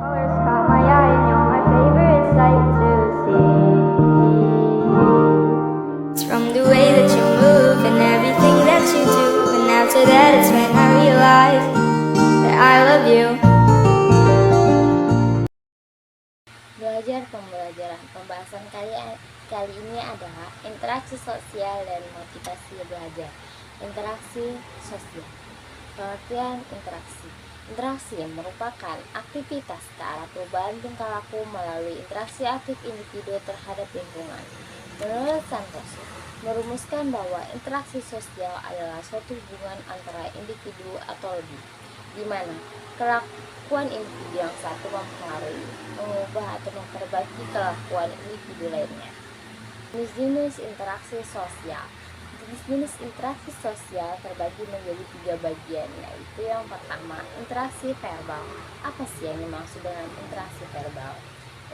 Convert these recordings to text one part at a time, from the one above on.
Colors caught my eye and you're my favorite sight to see. It's from the way that you move and everything that you do. And after that it's when I realize that I love you. Belajar pembelajaran. Pembahasan kali ini adalah interaksi sosial dan motivasi belajar. Interaksi sosial. Pengertian interaksi. Interaksi merupakan aktivitas ke arah perubahan tingkah laku melalui interaksi aktif individu terhadap lingkungan. Menurut Santoso, merumuskan bahwa interaksi sosial adalah suatu hubungan antara individu atau lebih, di mana kelakuan individu yang satu mempengaruhi, mengubah atau memperbaiki kelakuan individu lainnya. Jenis-jenis interaksi sosial. Jenis-jenis interaksi sosial terbagi menjadi 3 bagian, yaitu yang pertama, interaksi verbal. Apa sih yang dimaksud dengan interaksi verbal?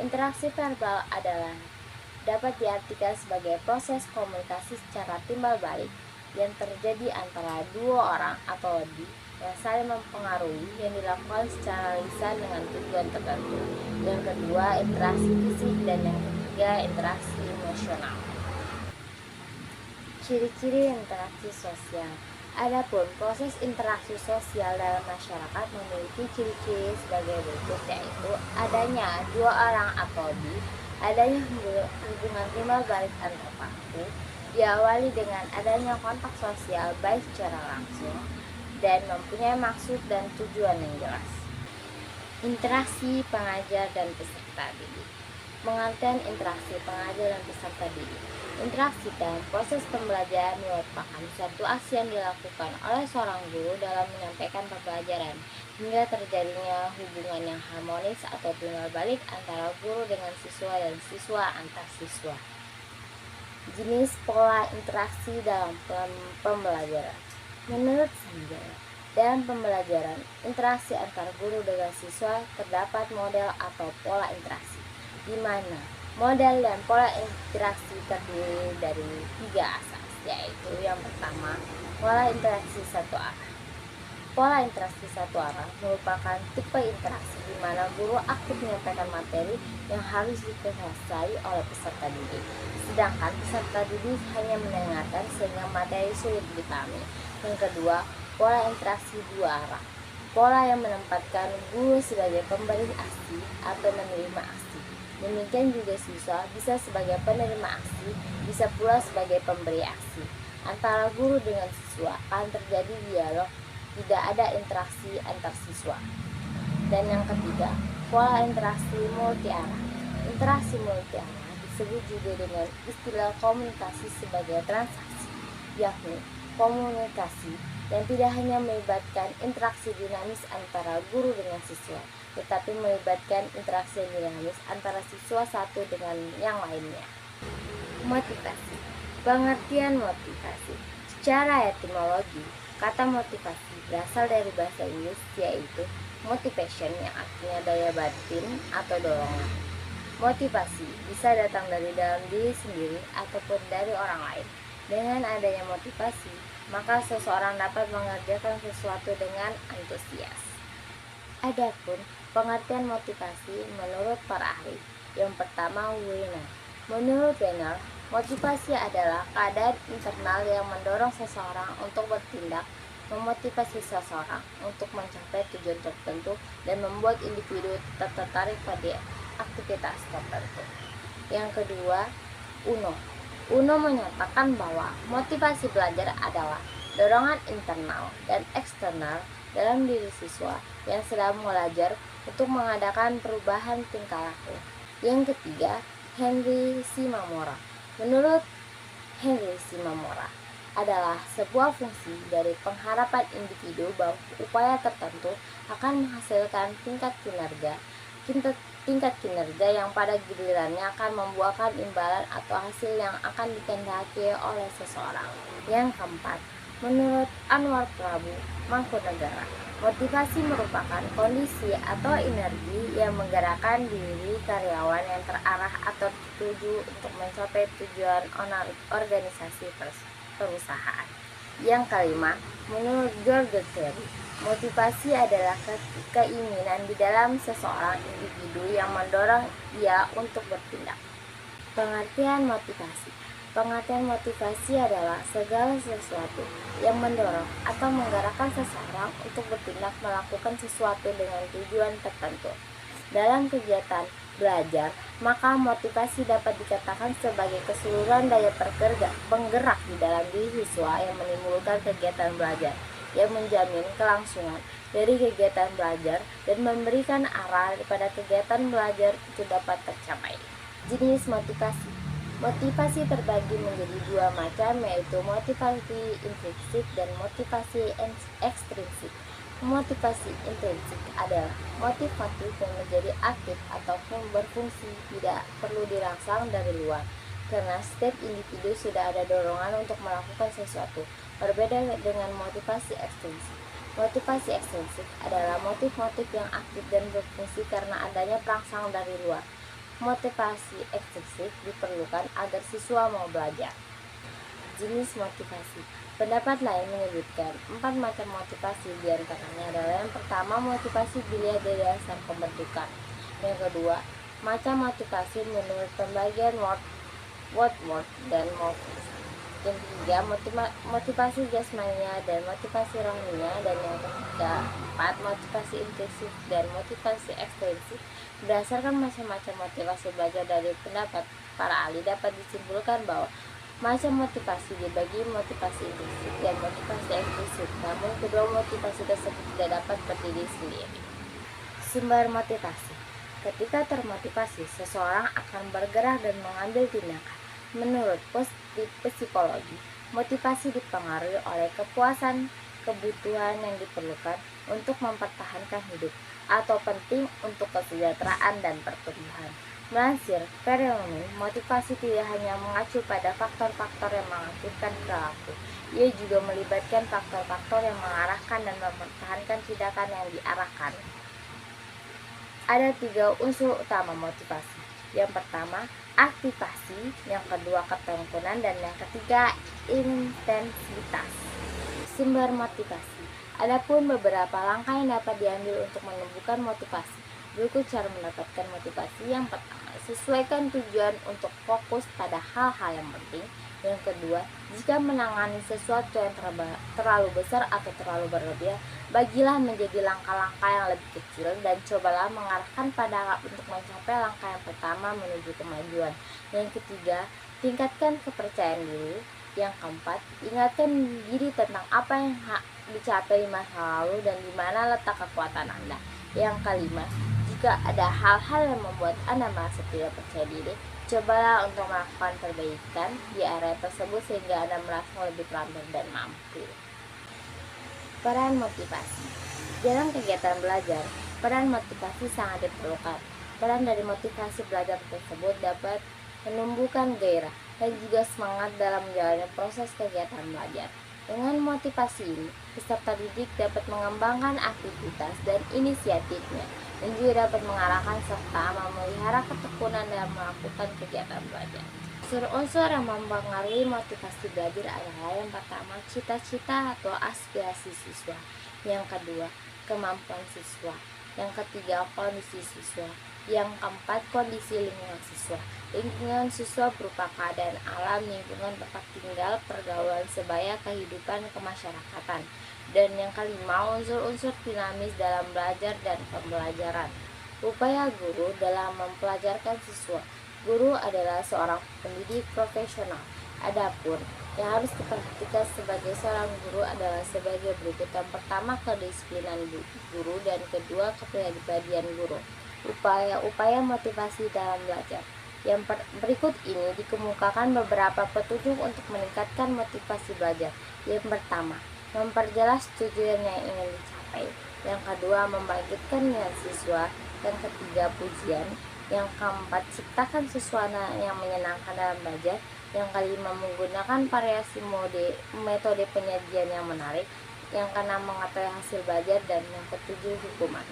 Interaksi verbal adalah dapat diartikan sebagai proses komunikasi secara timbal balik yang terjadi antara 2 orang atau lebih yang saling mempengaruhi, yang dilakukan secara lisan dengan tujuan tertentu. Yang kedua, interaksi fisik, dan yang ketiga, interaksi emosional. Ciri-ciri interaksi sosial. Adapun proses interaksi sosial dalam masyarakat memiliki ciri-ciri sebagai berikut, yaitu adanya 2 orang atau lebih, adanya hubungan timbal balik antar pelaku, diawali dengan adanya kontak sosial baik secara langsung dan mempunyai maksud dan tujuan yang jelas. Interaksi pengajar dan peserta didik. Pengertian interaksi pengajar dan peserta didik. Interaksi dalam proses pembelajaran merupakan suatu aksi yang dilakukan oleh seorang guru dalam menyampaikan pembelajaran hingga terjadinya hubungan yang harmonis atau timbal balik antara guru dengan siswa dan siswa antar siswa. Jenis pola interaksi dalam pembelajaran. Menurut Sanjaya, dalam pembelajaran, interaksi antar guru dengan siswa terdapat model atau pola interaksi, di mana model dan pola interaksi terdiri dari 3 asas, yaitu yang pertama, pola interaksi satu arah. Pola interaksi satu arah merupakan tipe interaksi di mana guru aktif menyampaikan materi yang harus dikuasai oleh peserta didik, sedangkan peserta didik hanya mendengarkan sehingga materi sulit dipahami. Yang kedua, pola interaksi 2 arah. Pola yang menempatkan guru sebagai pemberi aksi atau menerima aksi. Demikian juga siswa bisa sebagai penerima aksi, bisa pula sebagai pemberi aksi. Antara guru dengan siswa akan terjadi dialog, tidak ada interaksi antar siswa. Dan yang ketiga, pola interaksi multi arah. Interaksi multi arah disebut juga dengan istilah komunikasi sebagai transaksi, yakni komunikasi yang tidak hanya melibatkan interaksi dinamis antara guru dengan siswa, tetapi melibatkan interaksi dinamis antara siswa satu dengan yang lainnya. Motivasi. Pengertian motivasi. Secara etimologi, kata motivasi berasal dari bahasa Inggris, yaitu motivation, yang artinya daya batin atau dorongan. Motivasi bisa datang dari dalam diri sendiri ataupun dari orang lain. Dengan adanya motivasi, maka seseorang dapat mengerjakan sesuatu dengan antusias. Adapun pengertian motivasi menurut para ahli. Yang pertama, Weiner. Menurut Weiner, motivasi adalah keadaan internal yang mendorong seseorang untuk bertindak, memotivasi seseorang untuk mencapai tujuan tertentu, dan membuat individu tetap tertarik pada aktivitas tertentu. Yang kedua, Uno menyatakan bahwa motivasi belajar adalah dorongan internal dan eksternal dalam diri siswa yang sedang belajar untuk mengadakan perubahan tingkah laku. Yang ketiga, Henry Shimamura. Menurut Henry Shimamura, adalah sebuah fungsi dari pengharapan individu bahwa upaya tertentu akan menghasilkan tingkat kinerja yang pada gilirannya akan membuahkan imbalan atau hasil yang akan dikehendaki oleh seseorang. Yang keempat, menurut Anwar Prabu Mangkunegara, motivasi merupakan kondisi atau energi yang menggerakkan diri karyawan yang terarah atau dituju untuk mencapai tujuan organisasi perusahaan. Yang kelima, menurut George Terry, Motivasi adalah keinginan di dalam seseorang individu yang mendorong ia untuk bertindak. Pengertian motivasi. Pengertian motivasi adalah segala sesuatu yang mendorong atau menggerakkan seseorang untuk bertindak melakukan sesuatu dengan tujuan tertentu. Dalam kegiatan belajar, maka motivasi dapat dikatakan sebagai keseluruhan daya penggerak di dalam diri siswa yang menimbulkan kegiatan belajar, yang menjamin kelangsungan dari kegiatan belajar dan memberikan arah pada kegiatan belajar itu dapat tercapai. Jenis motivasi. Motivasi terbagi menjadi dua macam, yaitu motivasi intrinsik dan motivasi ekstrinsik. Motivasi intrinsik adalah motif-motif yang menjadi aktif ataupun berfungsi, tidak perlu dirangsang dari luar, karena setiap individu sudah ada dorongan untuk melakukan sesuatu. Berbeda dengan motivasi ekstrinsik. Motivasi ekstrinsik adalah motif-motif yang aktif dan berfungsi karena adanya perangsang dari luar. Motivasi ekstrinsik diperlukan agar siswa mau belajar. Jenis motivasi. Pendapat lain menyebutkan 4 macam motivasi, diantaranya adalah: yang pertama, motivasi dilihat dari dasar pembentukan. Yang kedua, macam motivasi menurut pembagian Wordsworth dan Morris. Yang ketiga, motivasi jasmania dan motivasi rohaninya. Dan yang keempat, motivasi intrinsik dan motivasi ekstrinsik. Berdasarkan macam-macam motivasi belajar dari pendapat para ahli, dapat disimpulkan bahwa macam motivasi dibagi motivasi intrinsik dan motivasi ekstrinsik, namun kedua motivasi tersebut tidak dapat berdiri sendiri. Sumber motivasi. Ketika termotivasi, seseorang akan bergerak dan mengambil tindakan. Menurut psikologi, motivasi dipengaruhi oleh kepuasan, kebutuhan yang diperlukan untuk mempertahankan hidup, atau penting untuk kesejahteraan dan pertumbuhan. Melansir Perelman, motivasi tidak hanya mengacu pada faktor-faktor yang mengaktifkan perilaku, ia juga melibatkan faktor-faktor yang mengarahkan dan mempertahankan tindakan yang diarahkan. Ada 3 unsur utama motivasi. Yang pertama, aktivasi, yang kedua, ketekunian, dan yang ketiga, intensitas. Sumber motivasi. Adapun beberapa langkah yang dapat diambil untuk menumbuhkan motivasi. Berikut cara mendapatkan motivasi. Yang pertama, sesuaikan tujuan untuk fokus pada hal-hal yang penting. Yang kedua, jika menangani sesuatu yang terlalu besar atau terlalu berlebihan, bagilah menjadi langkah-langkah yang lebih kecil dan cobalah mengarahkan pada untuk mencapai langkah yang pertama menuju kemajuan. Yang ketiga, tingkatkan kepercayaan diri. Yang keempat, ingatkan diri tentang apa yang dicapai di masa lalu dan di mana letak kekuatan Anda. Yang kelima, jika ada hal-hal yang membuat Anda merasa tidak percaya diri, cobalah untuk melakukan perbaikan di area tersebut sehingga Anda merasa lebih terampil dan mampu. Peran motivasi. Dalam kegiatan belajar, peran motivasi sangat diperlukan. Peran dari motivasi belajar tersebut dapat menumbuhkan gairah dan juga semangat dalam menjalani proses kegiatan belajar. Dengan motivasi ini, peserta didik dapat mengembangkan aktivitas dan inisiatifnya, dan juga dapat mengarahkan serta memelihara ketekunan dalam melakukan kegiatan belajar. Unsur-unsur yang mempengaruhi motivasi belajar adalah: yang pertama, cita-cita atau aspirasi siswa. Yang kedua, kemampuan siswa. Yang ketiga, kondisi siswa. Yang keempat, kondisi lingkungan siswa. Lingkungan siswa berupa keadaan alam, lingkungan tempat tinggal, pergaulan sebaya, kehidupan kemasyarakatan. Dan yang kelima, unsur-unsur dinamis dalam belajar dan pembelajaran. Upaya guru dalam mempelajarkan siswa. Guru adalah seorang pendidik profesional. Adapun yang harus diperhatikan sebagai seorang guru adalah sebagai berikut. Yang pertama, kedisiplinan guru, dan kedua, kepribadian guru. Upaya motivasi dalam belajar. Yang berikut ini dikemukakan beberapa petunjuk untuk meningkatkan motivasi belajar. Yang pertama, memperjelas tujuan yang ingin dicapai. Yang kedua, membangkitkan minat siswa. Yang ketiga, pujian. Yang keempat, ciptakan suasana yang menyenangkan dalam belajar. Yang kelima, menggunakan variasi metode penyajian yang menarik. Yang keenam, mengetahui hasil belajar. Dan yang ketujuh, hukuman.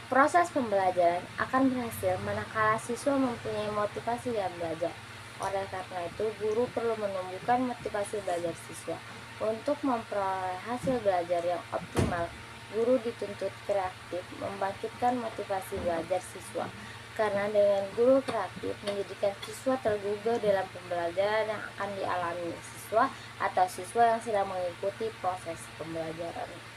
Proses pembelajaran akan berhasil manakala siswa mempunyai motivasi dalam belajar. Oleh karena itu, guru perlu menumbuhkan motivasi belajar siswa. Untuk memperoleh hasil belajar yang optimal, guru dituntut kreatif membangkitkan motivasi belajar siswa. Karena dengan guru kreatif menjadikan siswa tergugah dalam pembelajaran yang akan dialami siswa atau siswa yang sedang mengikuti proses pembelajaran.